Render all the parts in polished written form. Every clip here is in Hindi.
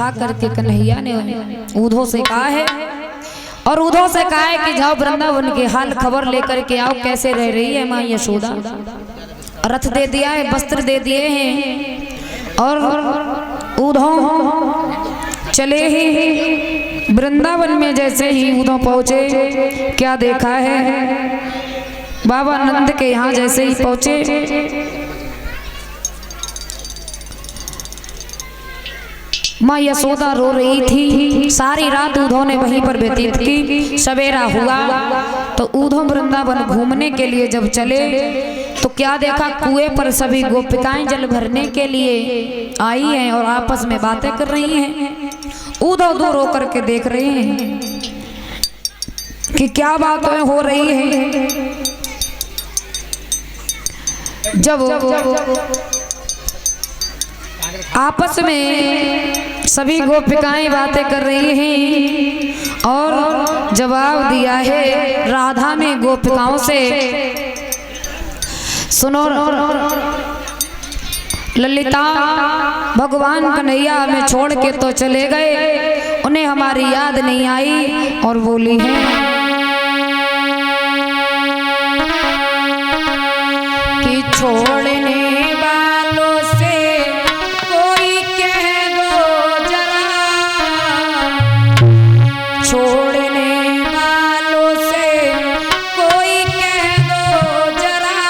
जा करके कन्हैया ने ऊधो से कहा है, और ऊधो से कहा है कि जाओ वृंदावन के हाल खबर लेकर के आओ, कैसे रह रही है माँ यशोदा। रथ दे दिया है, वस्त्र दे दिए हैं, और ऊधो चले ही वृंदावन में। जैसे ही ऊधो पहुंचे, क्या देखा है, बाबा नंद के यहाँ जैसे ही पहुंचे, माँ यशोदा रो रही थी। सारी रात ऊधो ने वहीं पर व्यतीत की। सवेरा हुआ तो ऊधो वृंदावन घूमने के लिए जब चले तो क्या देखा, कुएं पर सभी गोपिकाएं जल भरने के लिए आई हैं और आपस में बातें कर रही हैं। ऊधो दूर होकर के देख रहे हैं कि क्या बातें हो रही हैं। जब आपस में सभी गोपिकाएं बातें कर रही हैं और जवाब दिया है राधा ने गोपिकाओं से, सुनो ललिता, भगवान कन्हैया हमें छोड़ के तो चले गए, उन्हें हमारी याद नहीं आई। और बोली है कि छोड़ने वालों से कोई कह दो जरा, छोड़ने वालों से कोई कह दो जरा,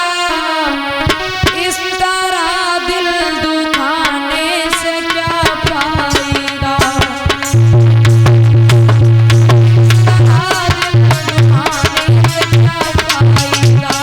इस तरह दिल दुखाने से क्या फायदा, इस तरह दिल दुखाने से क्या फायदा।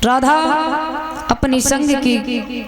राधा अपनी संग की